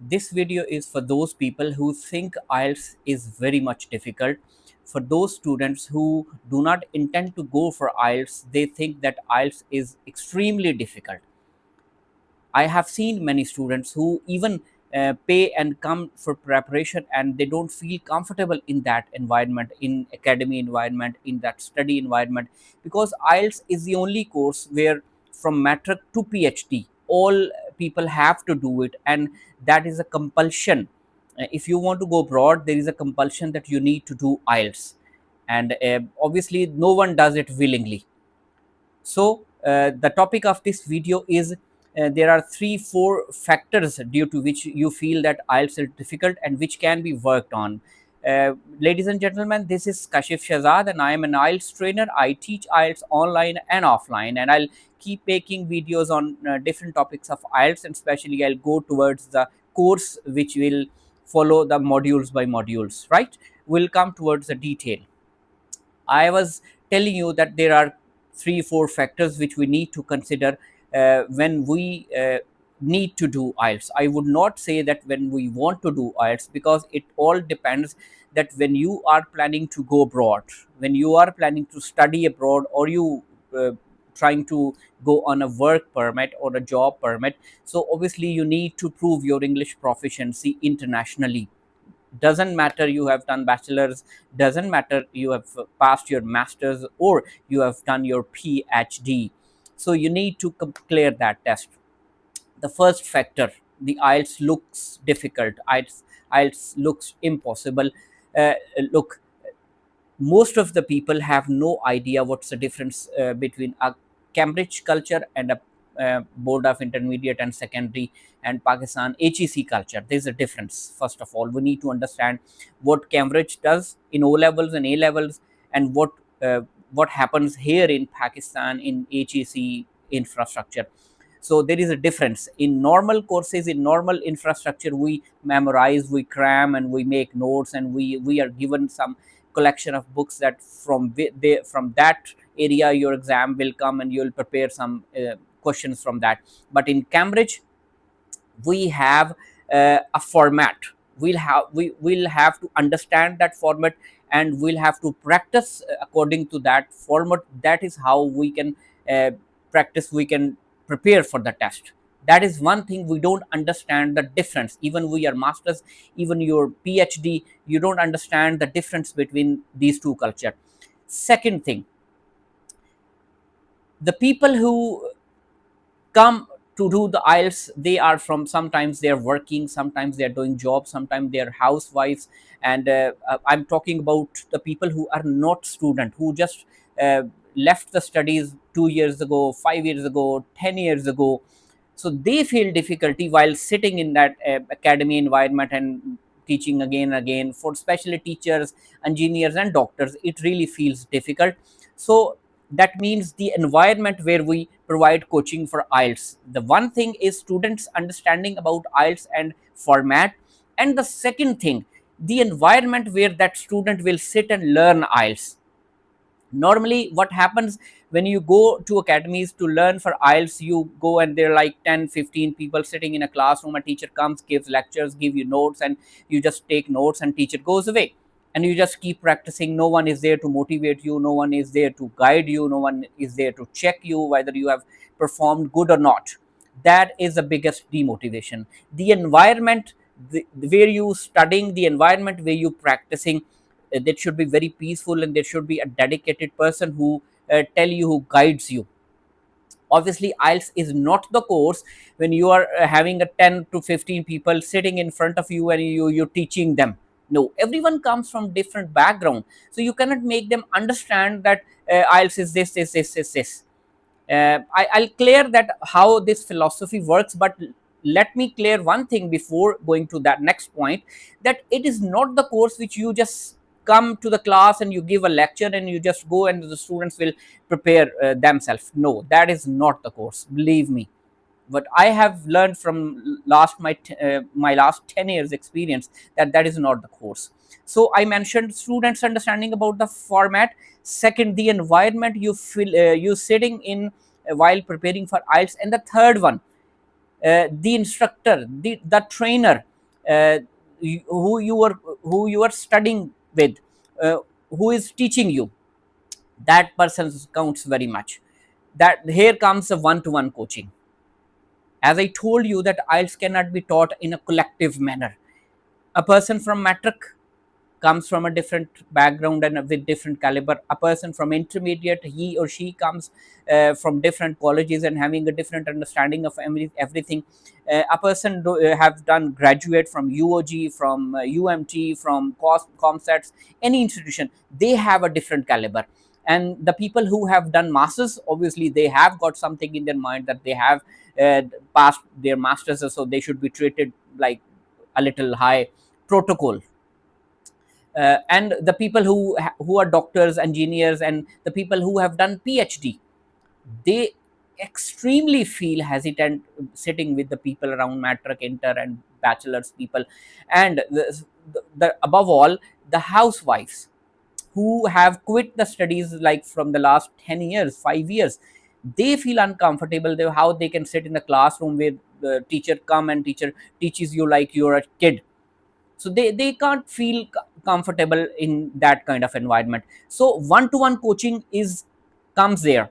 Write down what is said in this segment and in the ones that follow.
This video is for those people who think IELTS is very much difficult. For those students who do not intend to go for IELTS, they think that IELTS is extremely difficult. I have seen many students who even pay and come for preparation, and they don't feel comfortable in that environment, in academy environment, in that study environment, because IELTS is the only course where from matric to PhD all people have to do it, and that is a compulsion. If you want to go abroad, there is a compulsion that you need to do IELTS, and obviously no one does it willingly. So the topic of this video is there are 3 4 factors due to which you feel that IELTS is difficult and which can be worked on. Ladies and gentlemen, this is Kashif Shahzad and I am an IELTS trainer. I teach IELTS online and offline, and I'll keep making videos on different topics of IELTS, and especially I'll go towards the course which will follow the modules by modules, right? We'll come towards the detail. I was telling you that there are 3 4 factors which we need to consider when we need to do IELTS. I would not say that when we want to do IELTS, because it all depends that when you are planning to go abroad, when you are planning to study abroad, or you trying to go on a work permit or a job permit. So obviously you need to prove your English proficiency internationally. Doesn't matter you have done bachelor's, doesn't matter you have passed your master's or you have done your PhD. So you need to clear that test. The first factor, the IELTS looks difficult, IELTS looks impossible. Look, most of the people have no idea what's the difference between a Cambridge culture and a board of intermediate and secondary and Pakistan HEC culture. There's a difference. First of all, we need to understand what Cambridge does in O levels and A levels, and what happens here in Pakistan in HEC infrastructure. So there is a difference. In normal courses, in normal infrastructure, we memorize, we cram, and we make notes, and we are given some collection of books that from that area your exam will come, and you'll prepare some questions from that. But in Cambridge, we have a format. We'll have to understand that format, and we'll have to practice according to that format. That is how we can practice, we can prepare for the test. That is one thing we don't understand the difference. Even we are masters, even your PhD, you don't understand the difference between these two culture. Second thing, the people who come to do the IELTS, they are from, sometimes they are working, sometimes they are doing jobs, sometimes they are housewives, and I'm talking about the people who are not student, who just left the studies 2 years ago, 5 years ago, 10 years ago. So they feel difficulty while sitting in that academy environment and teaching again and again. For specially teachers, engineers and doctors, it really feels difficult. So that means the environment where we provide coaching for IELTS, the one thing is students understanding about IELTS and format, and the second thing, the environment where that student will sit and learn IELTS. Normally what happens, when you go to academies to learn for IELTS, you go and there are like 10 15 people sitting in a classroom. A teacher comes, gives lectures, give you notes, and you just take notes, and teacher goes away, and you just keep practicing. No one is there to motivate you, no one is there to guide you, no one is there to check you whether you have performed good or not. That is the biggest demotivation. The environment, where you studying, the environment where you practicing, that should be very peaceful, and there should be a dedicated person who tell you, who guides you. Obviously IELTS is not the course when you are having a 10 to 15 people sitting in front of you and you're teaching them. No, everyone comes from different background, so you cannot make them understand that IELTS is this. I'll clear that how this philosophy works, but let me clear one thing before going to that next point, that it is not the course which you just come to the class and you give a lecture and you just go and the students will prepare themselves. No, that is not the course, believe me. But I have learned from my last 10 years experience that that is not the course. So I mentioned students understanding about the format. Second, the environment you feel you sitting in while preparing for IELTS. And the third one, the instructor, the trainer, uh, who you are studying with, uh, who is teaching you, that person counts very much. That here comes a one-to-one coaching. As I told you that IELTS cannot be taught in a collective manner. A person from matric comes from a different background and with different caliber. A person from intermediate, he or she comes from different colleges and having a different understanding of everything. A person have done graduate from UOG, from UMT, from ComSets, any institution, they have a different caliber. And the people who have done masters, obviously they have got something in their mind that they have uh, passed their masters, so they should be treated like a little high protocol. And the people who are doctors, engineers, and the people who have done PhD, they extremely feel hesitant sitting with the people around matric, inter, and bachelor's people. And above all, the housewives who have quit the studies like from the last 10 years, 5 years, they feel uncomfortable. How they can sit in the classroom where the teacher come and teacher teaches you like you're a kid, so they can't feel comfortable in that kind of environment. So one to one coaching is comes there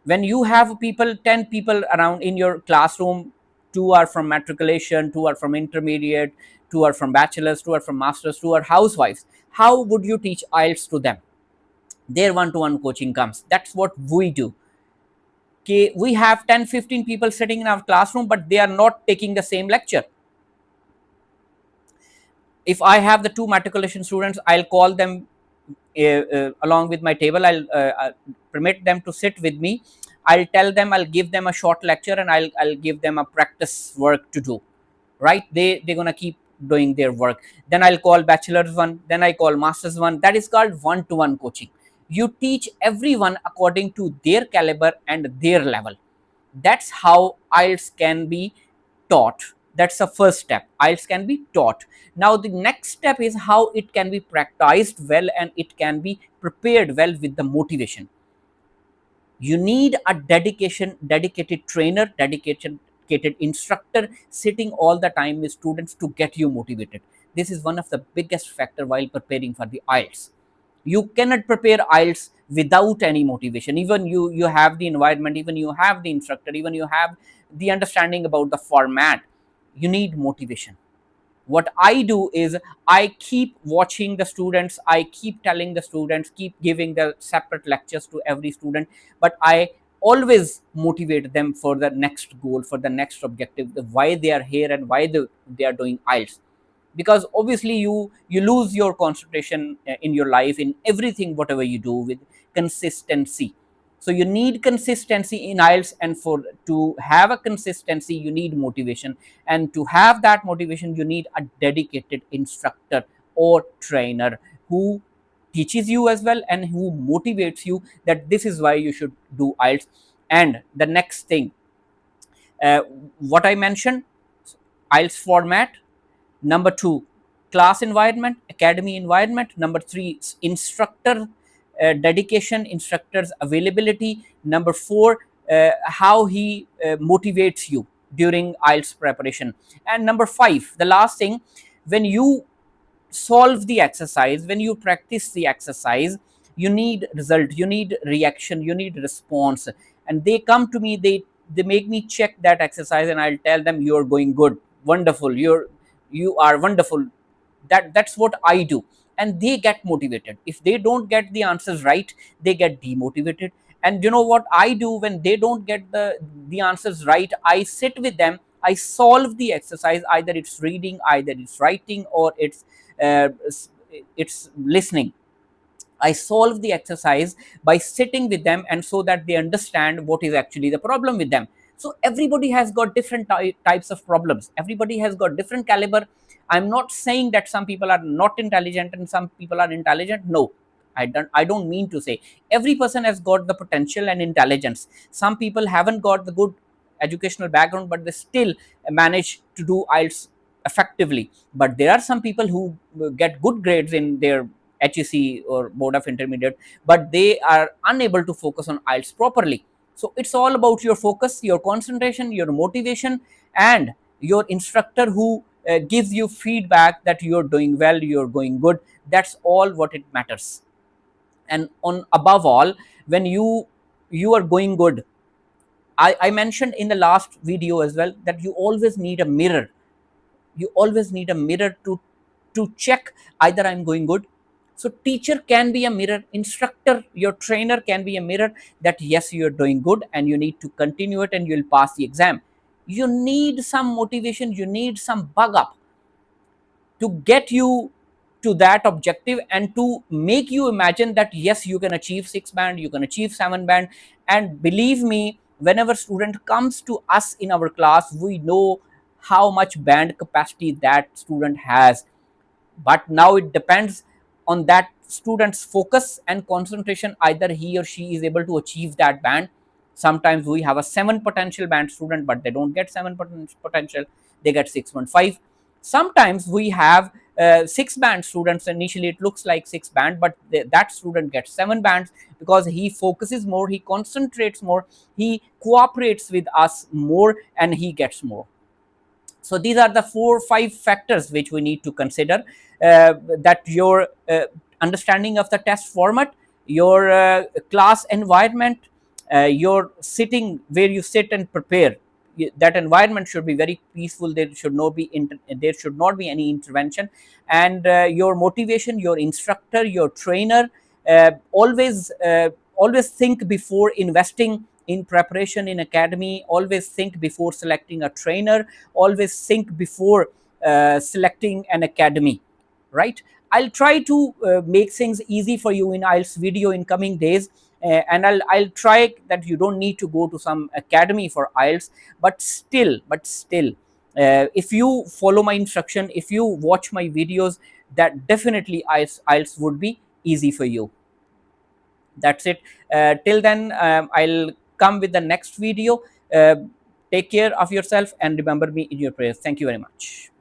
when you have people, 10 people around in your classroom. Two are from matriculation, two are from intermediate, two are from bachelors, two are from masters, two are housewives. How would you teach IELTS to them? Their one to one coaching comes. That's what we do. Okay, we have 10, 15 people sitting in our classroom, but they are not taking the same lecture. If I have the two matriculation students, I'll call them along with my table. I'll permit them to sit with me. I'll tell them, I'll give them a short lecture, and I'll give them a practice work to do. Right? They're gonna keep doing their work. Then I'll call bachelor's one. Then I call master's one. That is called one to one coaching. You teach everyone according to their caliber and their level. That's how IELTS can be taught. That's the first step. IELTS can be taught. Now the next step is how it can be practiced well and it can be prepared well with the motivation. You need a dedicated trainer, dedicated instructor sitting all the time with students to get you motivated. This is one of the biggest factor while preparing for the IELTS. You cannot prepare IELTS without any motivation. Even you have the environment, even you have the instructor, even you have the understanding about the format, you need motivation. What I do is I keep watching the students, I keep telling the students, keep giving the separate lectures to every student, but I always motivate them for the next goal, for the next objective, the why they are here and why they are doing IELTS. Because obviously you lose your concentration in your life, in everything whatever you do, with consistency. So you need consistency in IELTS, and for to have a consistency you need motivation, and to have that motivation you need a dedicated instructor or trainer who teaches you as well and who motivates you that this is why you should do IELTS. And the next thing, uh, what I mentioned, IELTS format. Number two, class environment, academy environment. Number three, instructor dedication, instructor's availability. Number four, how he motivates you during IELTS preparation. And number five, the last thing, when you solve the exercise, when you practice the exercise, you need result, you need reaction, you need response. And they come to me, they make me check that exercise, and I'll tell them you're going good, wonderful, you are wonderful. That's what I do. And they get motivated. If they don't get the answers right, they get demotivated. And you know what I do when they don't get the answers right? I sit with them, I solve the exercise. Either it's reading, either it's writing, or uh, it's listening. I solve the exercise by sitting with them, and so that they understand what is actually the problem with them. So everybody has got different types of problems. Everybody has got different caliber. I'm not saying that some people are not intelligent and some people are intelligent. No, I don't mean to say. Every person has got the potential and intelligence. Some people haven't got the good educational background, but they still manage to do IELTS effectively. But there are some people who get good grades in their HEC or Board of Intermediate, but they are unable to focus on IELTS properly. So it's all about your focus, your concentration, your motivation, and your instructor who gives you feedback that you're doing well, you're going good. That's all what it matters. And on above all, when you are going good, I mentioned in the last video as well that you always need a mirror. You always need a mirror to check either I'm going good. So teacher can be a mirror, instructor, your trainer can be a mirror, that yes, you're doing good and you need to continue it and you'll pass the exam. You need some motivation, you need some bug up to get you to that objective and to make you imagine that yes, you can achieve 6 band, you can achieve 7 band. And believe me, whenever student comes to us in our class, we know how much band capacity that student has. But now it depends on that student's focus and concentration, either he or she is able to achieve that band. Sometimes we have a 7 potential band student, but they don't get 7 potential, they get 6.5. Sometimes we have 6 band students, initially it looks like 6 band, but that student gets 7 bands because he focuses more, he concentrates more, he cooperates with us more, and he gets more. So these are the 4 or 5 factors which we need to consider, that your understanding of the test format, your class environment, your sitting where you sit and prepare. That environment should be very peaceful, there should not be there should not be any intervention. And your motivation, your instructor, your trainer, always think before investing in preparation in academy, always think before selecting a trainer, always think before selecting an academy, right? I'll try to make things easy for you in IELTS video in coming days, and I'll try that you don't need to go to some academy for IELTS. But still, if you follow my instruction, if you watch my videos, that definitely IELTS would be easy for you. That's it. Till then, I'll come with the next video. Take care of yourself and remember me in your prayers. Thank you very much.